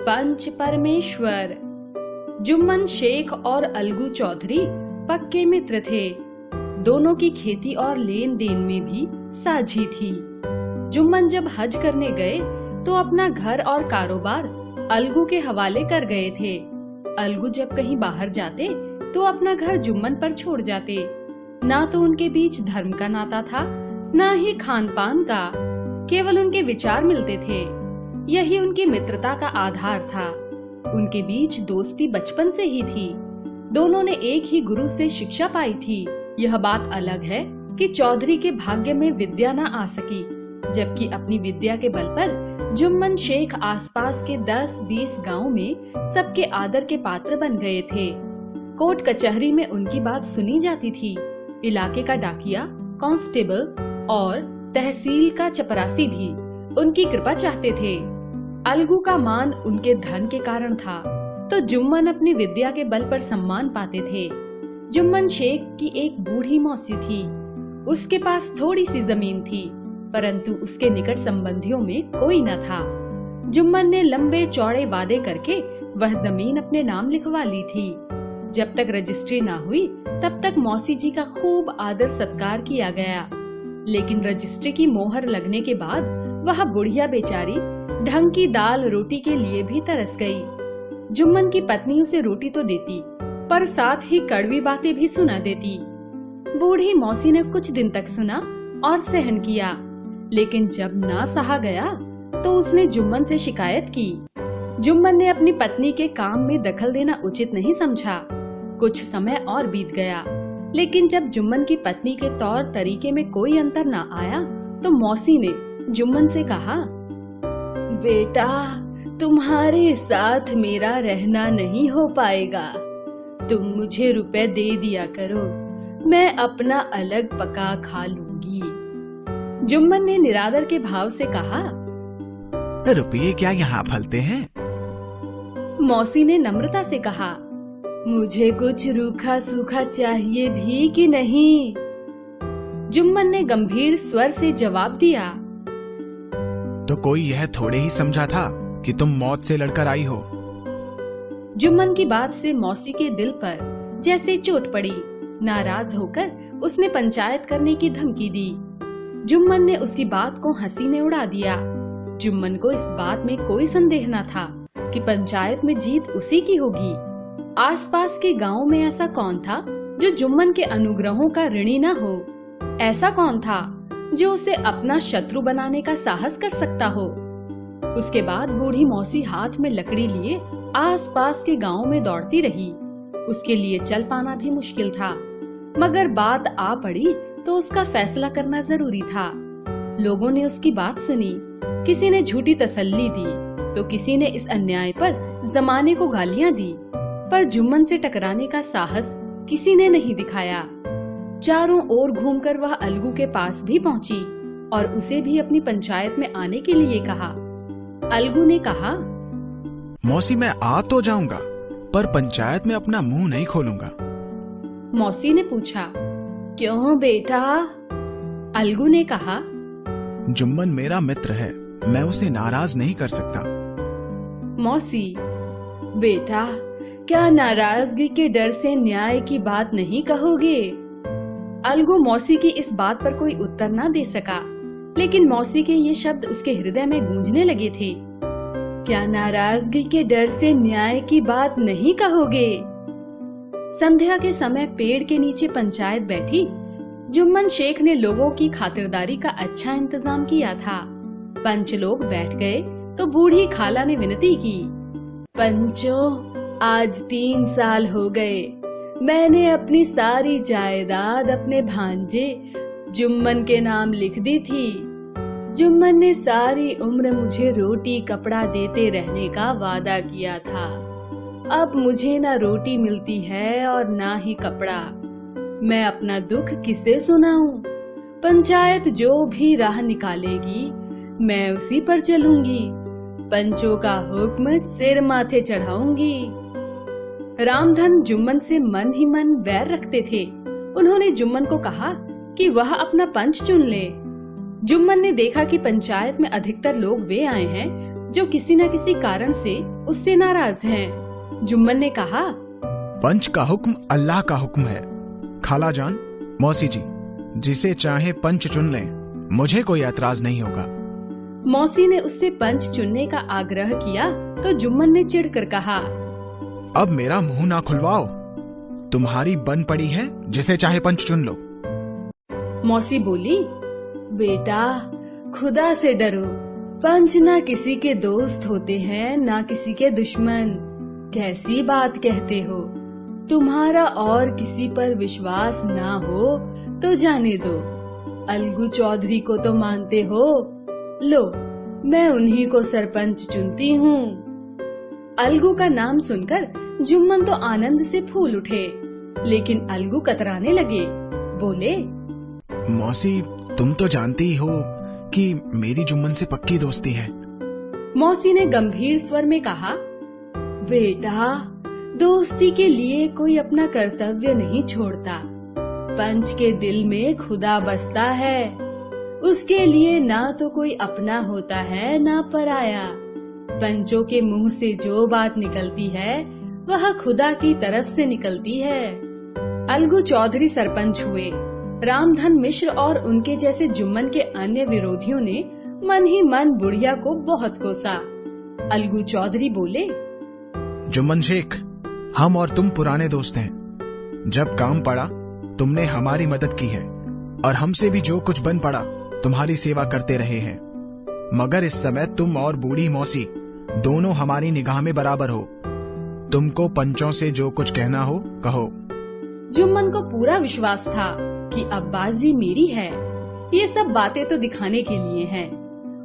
पंच परमेश्वर। जुम्मन शेख और अलगू चौधरी पक्के मित्र थे। दोनों की खेती और लेन देन में भी साझी थी। जुम्मन जब हज करने गए तो अपना घर और कारोबार अलगू के हवाले कर गए थे। अलगू जब कहीं बाहर जाते तो अपना घर जुम्मन पर छोड़ जाते। ना तो उनके बीच धर्म का नाता था, ना ही खान पान का, केवल उनके विचार मिलते थे। यही उनकी मित्रता का आधार था। उनके बीच दोस्ती बचपन से ही थी। दोनों ने एक ही गुरु से शिक्षा पाई थी। यह बात अलग है कि चौधरी के भाग्य में विद्या न आ सकी, जबकि अपनी विद्या के बल पर जुम्मन शेख आसपास के 10-20 गांव में सबके आदर के पात्र बन गए थे। कोर्ट कचहरी में उनकी बात सुनी जाती थी। इलाके का डाकिया, कांस्टेबल और तहसील का चपरासी भी उनकी कृपा चाहते थे। अलगू का मान उनके धन के कारण था, तो जुम्मन अपनी विद्या के बल पर सम्मान पाते थे। जुम्मन शेख की एक बूढ़ी मौसी थी। उसके पास थोड़ी सी जमीन थी, परंतु उसके निकट संबंधियों में कोई न था। जुम्मन ने लंबे चौड़े वादे करके वह जमीन अपने नाम लिखवा ली थी। जब तक रजिस्ट्री ना हुई तब तक मौसी जी का खूब आदर सत्कार किया गया, लेकिन रजिस्ट्री की मोहर लगने के बाद वह बुढ़िया बेचारी ढंग की दाल रोटी के लिए भी तरस गई। जुम्मन की पत्नी उसे रोटी तो देती, पर साथ ही कड़वी बातें भी सुना देती। बूढ़ी मौसी ने कुछ दिन तक सुना और सहन किया, लेकिन जब ना सहा गया तो उसने जुम्मन से शिकायत की। जुम्मन ने अपनी पत्नी के काम में दखल देना उचित नहीं समझा। कुछ समय और बीत गया, लेकिन जब जुम्मन की पत्नी के तौर तरीके में कोई अंतर ना आया तो मौसी ने जुम्मन से कहा, बेटा, तुम्हारे साथ मेरा रहना नहीं हो पाएगा। तुम मुझे रुपए दे दिया करो, मैं अपना अलग पका खा लूंगी। जुम्मन ने निरादर के भाव से कहा, रुपये क्या यहाँ फलते हैं? मौसी ने नम्रता से कहा, मुझे कुछ रूखा सूखा चाहिए भी कि नहीं? जुम्मन ने गंभीर स्वर से जवाब दिया, तो कोई यह थोड़े ही समझा था कि तुम मौत से लड़कर आई हो। जुम्मन की बात से मौसी के दिल पर जैसे चोट पड़ी। नाराज होकर उसने पंचायत करने की धमकी दी। जुम्मन ने उसकी बात को हंसी में उड़ा दिया। जुम्मन को इस बात में कोई संदेह न था कि पंचायत में जीत उसी की होगी। आसपास के गांव में ऐसा कौन था जो जुम्मन के अनुग्रहों का ऋणी न हो? ऐसा कौन था जो उसे अपना शत्रु बनाने का साहस कर सकता हो? उसके बाद बूढ़ी मौसी हाथ में लकड़ी लिए आसपास के गांव में दौड़ती रही। उसके लिए चल पाना भी मुश्किल था, मगर बात आ पड़ी तो उसका फैसला करना जरूरी था। लोगों ने उसकी बात सुनी। किसी ने झूठी तसल्ली दी तो किसी ने इस अन्याय पर जमाने को गालियां दी, पर जुम्मन से टकराने का साहस किसी ने नहीं दिखाया। चारों ओर घूमकर वह अलगू के पास भी पहुंची और उसे भी अपनी पंचायत में आने के लिए कहा। अलगू ने कहा, मौसी, मैं आ तो जाऊंगा, पर पंचायत में अपना मुंह नहीं खोलूंगा। मौसी ने पूछा, क्यों बेटा? अलगू ने कहा, जुम्मन मेरा मित्र है, मैं उसे नाराज नहीं कर सकता। मौसी, बेटा, क्या नाराजगी के डर से न्याय की बात नहीं कहोगे? अलगू मौसी की इस बात पर कोई उत्तर न दे सका, लेकिन मौसी के ये शब्द उसके हृदय में गूंजने लगे थे। क्या नाराजगी के डर से न्याय की बात नहीं कहोगे? संध्या के समय पेड़ के नीचे पंचायत बैठी। जुम्मन शेख ने लोगों की खातिरदारी का अच्छा इंतजाम किया था। पंच लोग बैठ गए तो बूढ़ी खाला ने विनती की, पंचों, आज 3 साल हो गए। मैंने अपनी सारी जायदाद अपने भांजे जुम्मन के नाम लिख दी थी। जुम्मन ने सारी उम्र मुझे रोटी कपड़ा देते रहने का वादा किया था। अब मुझे ना रोटी मिलती है और ना ही कपड़ा। मैं अपना दुख किसे सुनाऊं? पंचायत जो भी राह निकालेगी मैं उसी पर चलूंगी। पंचों का हुक्म सिर माथे चढ़ाऊंगी। रामधन जुम्मन से मन ही मन वैर रखते थे। उन्होंने जुम्मन को कहा कि वह अपना पंच चुन ले। जुम्मन ने देखा कि पंचायत में अधिकतर लोग वे आए हैं जो किसी न किसी कारण से उससे नाराज हैं। जुम्मन ने कहा, पंच का हुक्म अल्लाह का हुक्म है। खाला जान, मौसी जी, जिसे चाहे पंच चुन लें, मुझे कोई ऐतराज नहीं होगा। मौसी ने उससे पंच चुनने का आग्रह किया तो जुम्मन ने चिढ़कर कहा, अब मेरा मुंह ना खुलवाओ, तुम्हारी बन पड़ी है, जिसे चाहे पंच चुन लो। मौसी बोली, बेटा खुदा से डरो, पंच ना किसी के दोस्त होते हैं ना किसी के दुश्मन। कैसी बात कहते हो? तुम्हारा और किसी पर विश्वास ना हो तो जाने दो। अलगू चौधरी को तो मानते हो, लो मैं उन्हीं को सरपंच चुनती हूँ। अलगू का नाम सुनकर जुम्मन तो आनंद से फूल उठे, लेकिन अलगू कतराने लगे। बोले, मौसी तुम तो जानती ही हो कि मेरी जुम्मन से पक्की दोस्ती है। मौसी ने गंभीर स्वर में कहा, बेटा दोस्ती के लिए कोई अपना कर्तव्य नहीं छोड़ता। पंच के दिल में खुदा बसता है, उसके लिए ना तो कोई अपना होता है ना पराया। पंचों के मुंह से जो बात निकलती है वह खुदा की तरफ से निकलती है। अलगू चौधरी सरपंच हुए। रामधन मिश्र और उनके जैसे जुम्मन के अन्य विरोधियों ने मन ही मन बुढ़िया को बहुत कोसा। अलगू चौधरी बोले, जुम्मन शेख, हम और तुम पुराने दोस्त हैं। जब काम पड़ा तुमने हमारी मदद की है और हमसे भी जो कुछ बन पड़ा तुम्हारी सेवा करते रहे हैं। मगर इस समय तुम और बूढ़ी मौसी दोनों हमारी निगाह में बराबर हो। तुमको पंचों से जो कुछ कहना हो कहो। जुम्मन को पूरा विश्वास था कि अब बाजी मेरी है। ये सब बातें तो दिखाने के लिए हैं।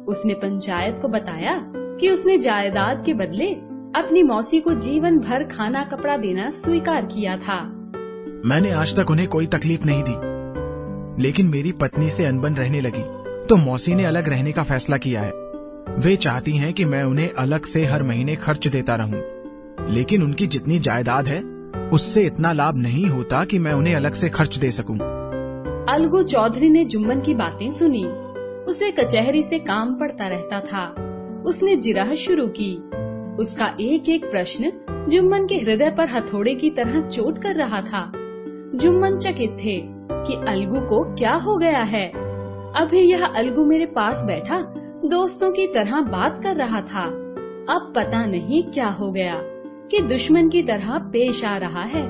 उसने पंचायत को बताया कि उसने जायदाद के बदले अपनी मौसी को जीवन भर खाना कपड़ा देना स्वीकार किया था। मैंने आज तक उन्हें कोई तकलीफ नहीं दी, लेकिन मेरी पत्नी से अनबन रहने लगी तो मौसी ने अलग रहने का फैसला किया है। वे चाहती हैं कि मैं उन्हें अलग से हर महीने खर्च देता रहूं, लेकिन उनकी जितनी जायदाद है उससे इतना लाभ नहीं होता कि मैं उन्हें अलग से खर्च दे सकूं। अलगू चौधरी ने जुम्मन की बातें सुनी। उसे कचहरी से काम पड़ता रहता था। उसने जिरह शुरू की। उसका एक एक प्रश्न जुम्मन के हृदय पर हथौड़े की तरह चोट कर रहा था। जुम्मन चकित थे कि अलगू को क्या हो गया है। अभी यह अलगू मेरे पास बैठा दोस्तों की तरह बात कर रहा था, अब पता नहीं क्या हो गया कि दुश्मन की तरह पेश आ रहा है।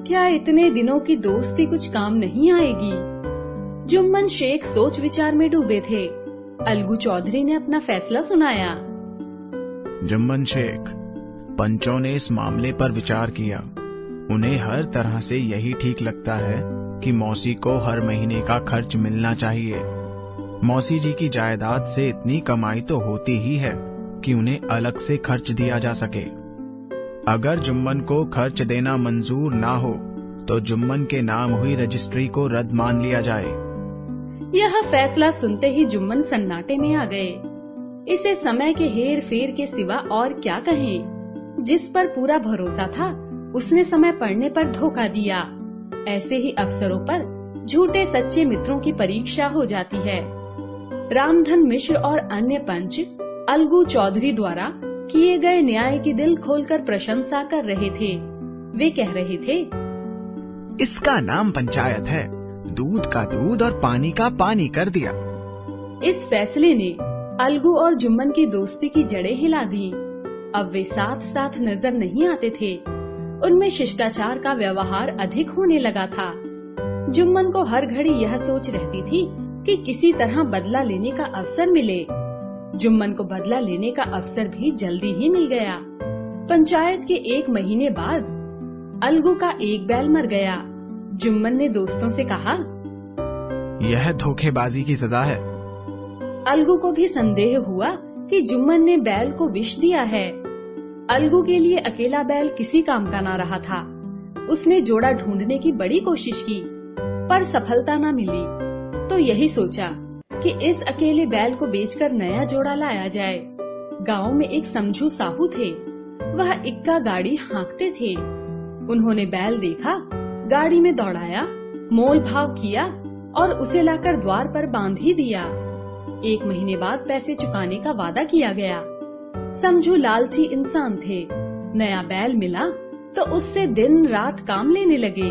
क्या इतने दिनों की दोस्ती कुछ काम नहीं आएगी? जुम्मन शेख सोच विचार में डूबे थे। अलगू चौधरी ने अपना फैसला सुनाया। जुम्मन शेख, पंचों ने इस मामले पर विचार किया। उन्हें हर तरह से यही ठीक लगता है कि मौसी को हर महीने का खर्च मिलना चाहिए। मौसी जी की जायदाद से इतनी कमाई तो होती ही है कि उन्हें अलग से खर्च दिया जा सके। अगर जुम्मन को खर्च देना मंजूर ना हो तो जुम्मन के नाम हुई रजिस्ट्री को रद्द मान लिया जाए। यह फैसला सुनते ही जुम्मन सन्नाटे में आ गए। इसे समय के हेर फेर के सिवा और क्या कहें। जिस पर पूरा भरोसा था उसने समय पड़ने पर धोखा दिया। ऐसे ही अवसरों पर झूठे सच्चे मित्रों की परीक्षा हो जाती है। रामधन मिश्र और अन्य पंच अलगू चौधरी द्वारा किए गए न्याय की दिल खोलकर प्रशंसा कर रहे थे। वे कह रहे थे, इसका नाम पंचायत है, दूध का दूध और पानी का पानी कर दिया। इस फैसले ने अलगू और जुम्मन की दोस्ती की जड़ें हिला दी। अब वे साथ साथ नजर नहीं आते थे। उनमें शिष्टाचार का व्यवहार अधिक होने लगा था। जुम्मन को हर घड़ी यह सोच रहती थी कि किसी तरह बदला लेने का अवसर मिले। जुम्मन को बदला लेने का अवसर भी जल्दी ही मिल गया। पंचायत के 1 महीने बाद अलगू का एक बैल मर गया। जुम्मन ने दोस्तों से कहा, यह धोखेबाजी की सजा है। अलगू को भी संदेह हुआ कि जुम्मन ने बैल को विष दिया है। अलगू के लिए अकेला बैल किसी काम का न रहा था। उसने जोड़ा ढूंढने की बड़ी कोशिश की, पर सफलता न मिली। तो यही सोचा कि इस अकेले बैल को बेचकर नया जोड़ा लाया जाए। गांव में एक समझू साहू थे। वह इक्का गाड़ी हाँकते थे। उन्होंने बैल देखा, गाड़ी में दौड़ाया, मोल भाव किया और उसे लाकर द्वार पर बांध ही दिया। 1 महीने बाद पैसे चुकाने का वादा किया गया। समझू लालची इंसान थे। नया बैल मिला तो उससे दिन रात काम लेने लगे।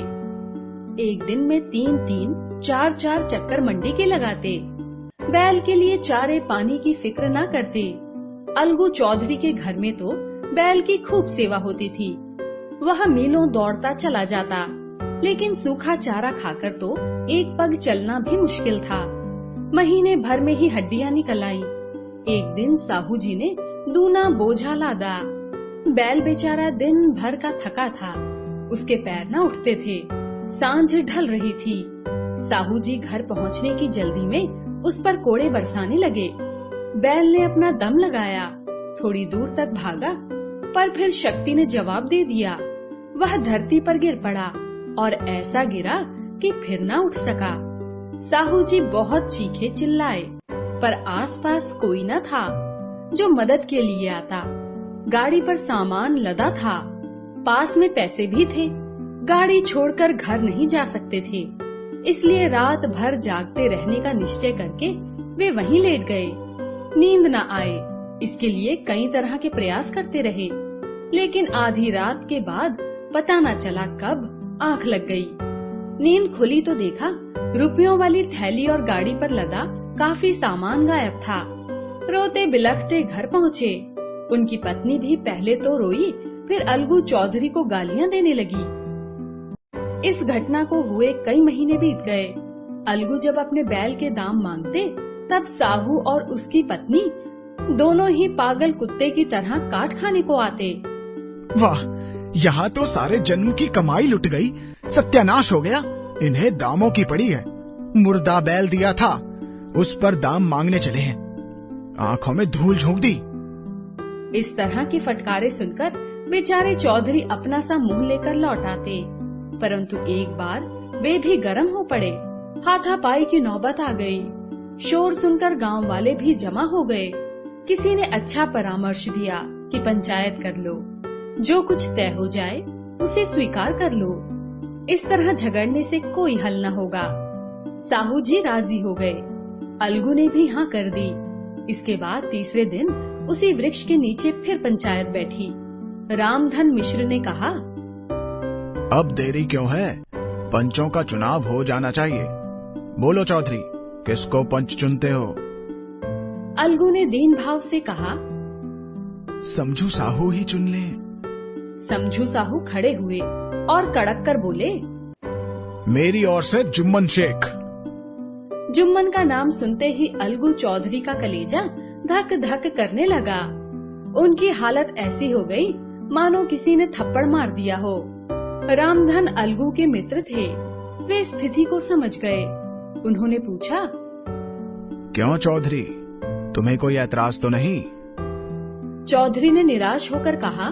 एक दिन में 3-3, 4-4 चक्कर मंडी के लगाते। बैल के लिए चारे पानी की फिक्र ना करते। अलगू चौधरी के घर में तो बैल की खूब सेवा होती थी। वह मीलों दौड़ता चला जाता, लेकिन सूखा चारा खाकर तो एक पग चलना भी मुश्किल था। महीने भर में ही हड्डियां निकल आई। एक दिन साहू जी ने दूना बोझा लादा। बैल बेचारा दिन भर का थका था, उसके पैर न उठते थे। सांझ ढल रही थी। साहू जी घर पहुंचने की जल्दी में उस पर कोड़े बरसाने लगे। बैल ने अपना दम लगाया, थोड़ी दूर तक भागा, पर फिर शक्ति ने जवाब दे दिया। वह धरती पर गिर पड़ा और ऐसा गिरा कि फिर न उठ सका। साहू जी बहुत चीखे चिल्लाए, पर आसपास कोई न था जो मदद के लिए आता। गाड़ी पर सामान लदा था, पास में पैसे भी थे। गाड़ी छोड़कर घर नहीं जा सकते थे, इसलिए रात भर जागते रहने का निश्चय करके वे वहीं लेट गए। नींद न आए, इसके लिए कई तरह के प्रयास करते रहे, लेकिन आधी रात के बाद पता न चला कब आंख लग गई। नींद खुली तो देखा रुपयों वाली थैली और गाड़ी पर लदा काफी सामान गायब था। रोते बिलखते घर पहुँचे। उनकी पत्नी भी पहले तो रोई, फिर अलगू चौधरी को गालियां देने लगी। इस घटना को हुए कई महीने बीत गए। अलगू जब अपने बैल के दाम मांगते, तब साहू और उसकी पत्नी दोनों ही पागल कुत्ते की तरह काट खाने को आते। वाह, यहाँ तो सारे जन्म की कमाई लुट गई, सत्यानाश हो गया। इन्हें दामों की पड़ी है। मुर्दा बैल दिया था, उस पर दाम मांगने चले हैं। आंखों में धूल झोंक दी। इस तरह की फटकारे सुनकर बेचारे चौधरी अपना सा मुंह लेकर लौट आते, परंतु एक बार वे भी गर्म हो पड़े। हाथापाई की नौबत आ गई। शोर सुनकर गांव वाले भी जमा हो गए। किसी ने अच्छा परामर्श दिया कि पंचायत कर लो, जो कुछ तय हो जाए उसे स्वीकार कर लो। इस तरह झगड़ने से कोई हल न होगा। साहू जी राजी हो गए। अलगू ने भी हाँ कर दी। इसके बाद तीसरे दिन उसी वृक्ष के नीचे फिर पंचायत बैठी। रामधन मिश्र ने कहा, अब देरी क्यों है? पंचों का चुनाव हो जाना चाहिए। बोलो चौधरी, किसको पंच चुनते हो? अलगू ने दीन भाव से कहा, समझू साहू ही चुन ले। समझू साहू खड़े हुए और कड़क कर बोले, मेरी ओर से जुम्मन शेख। जुम्मन का नाम सुनते ही अलगू चौधरी का कलेजा धक धक करने लगा। उनकी हालत ऐसी हो गई मानो किसी ने थप्पड़ मार दिया हो। रामधन अलगू के मित्र थे। वे स्थिति को समझ गए। उन्होंने पूछा, क्यों चौधरी, तुम्हें कोई ऐतराज तो नहीं? चौधरी ने निराश होकर कहा,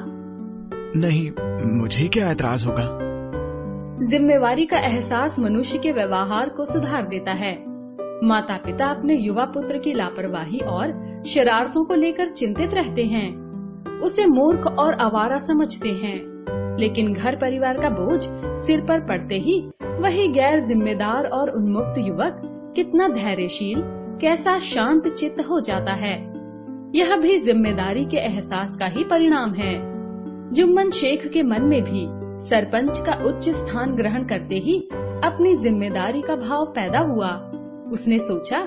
नहीं, मुझे क्या ऐतराज होगा। जिम्मेवारी का एहसास मनुष्य के व्यवहार को सुधार देता है। माता पिता अपने युवा पुत्र की लापरवाही और शरारतों को लेकर चिंतित रहते हैं। उसे मूर्ख और आवारा समझते हैं, लेकिन घर परिवार का बोझ सिर पर पड़ते ही वही गैर जिम्मेदार और उन्मुक्त युवक कितना धैर्यशील, कैसा शांत चित्त हो जाता है। यह भी जिम्मेदारी के एहसास का ही परिणाम है। जुम्मन शेख के मन में भी सरपंच का उच्च स्थान ग्रहण करते ही अपनी जिम्मेदारी का भाव पैदा हुआ। उसने सोचा,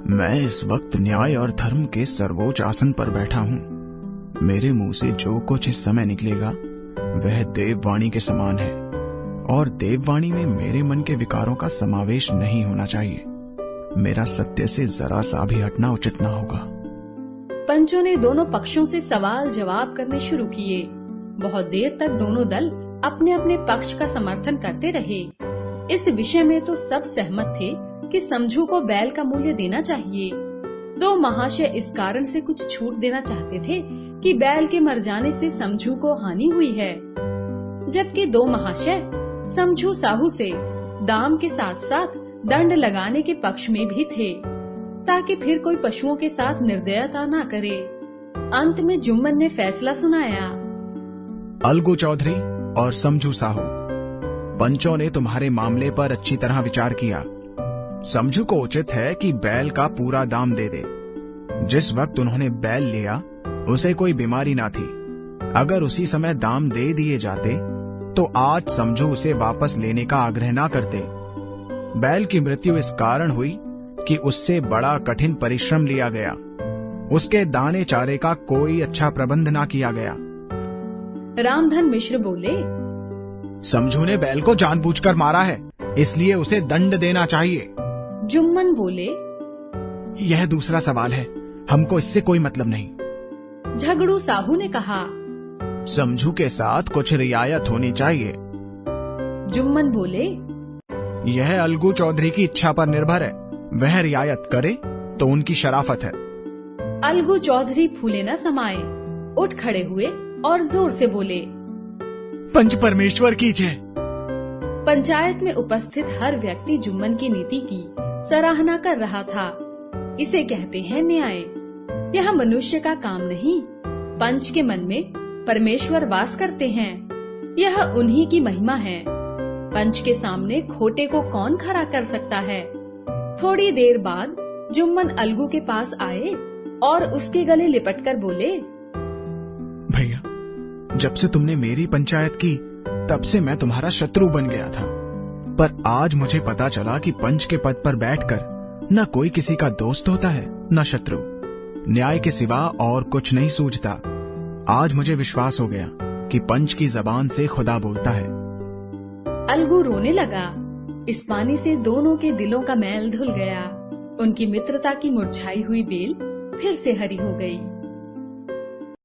मैं इस वक्त न्याय और धर्म के सर्वोच्च आसन पर बैठा हूँ। मेरे मुंह से जो कुछ इस समय निकलेगा वह देववाणी के समान है, और देववाणी में मेरे मन के विकारों का समावेश नहीं होना चाहिए। मेरा सत्य से जरा सा भी हटना उचित न होगा। पंचों ने दोनों पक्षों से सवाल जवाब करने शुरू किए। बहुत देर तक दोनों दल अपने अपने पक्ष का समर्थन करते रहे। इस विषय में तो सब सहमत थे कि समझू को बैल का मूल्य देना चाहिए। दो महाशय इस कारण से कुछ छूट देना चाहते थे कि बैल के मर जाने से समझू को हानि हुई है, जबकि दो महाशय समझू साहू से दाम के साथ साथ दंड लगाने के पक्ष में भी थे, ताकि फिर कोई पशुओं के साथ निर्दयता न करे। अंत में जुम्मन ने फैसला सुनाया, अलगू चौधरी और समझू साहू, पंचों ने तुम्हारे मामले पर अच्छी तरह विचार किया। समझू को उचित है कि बैल का पूरा दाम दे दे। जिस वक्त उन्होंने बैल लिया उसे कोई बीमारी ना थी। अगर उसी समय दाम दे दिए जाते तो आज समझो उसे वापस लेने का आग्रह ना करते। बैल की मृत्यु इस कारण हुई कि उससे बड़ा कठिन परिश्रम लिया गया। उसके दाने चारे का कोई अच्छा प्रबंध ना किया गया। रामधन मिश्र बोले, समझू ने बैल को जानबूझकर मारा है, इसलिए उसे दंड देना चाहिए। जुम्मन बोले, यह दूसरा सवाल है, हमको इससे कोई मतलब नहीं। झगड़ू साहू ने कहा, समझू के साथ कुछ रियायत होनी चाहिए। जुम्मन बोले, यह अलगू चौधरी की इच्छा पर निर्भर है, वह रियायत करे तो उनकी शराफत है। अलगू चौधरी फूले न समाये, उठ खड़े हुए और जोर से बोले, पंच परमेश्वर की जय। पंचायत में उपस्थित हर व्यक्ति जुम्मन की नीति की सराहना कर रहा था। इसे कहते हैं न्याय। यह मनुष्य का काम नहीं, पंच के मन में परमेश्वर वास करते हैं। यह उन्हीं की महिमा है। पंच के सामने खोटे को कौन खड़ा कर सकता है। थोड़ी देर बाद जुम्मन अलगू के पास आए और उसके गले लिपटकर बोले, भैया, जब से तुमने मेरी पंचायत की तब से मैं तुम्हारा शत्रु बन गया था, पर आज मुझे पता चला कि पंच के पद पर बैठकर न कोई किसी का दोस्त होता है न शत्रु। न्याय के सिवा और कुछ नहीं सूझता। आज मुझे विश्वास हो गया कि पंच की जबान से खुदा बोलता है। अलगू रोने लगा। इस पानी से दोनों के दिलों का मैल धुल गया। उनकी मित्रता की मुरझाई हुई बेल फिर से हरी हो गई।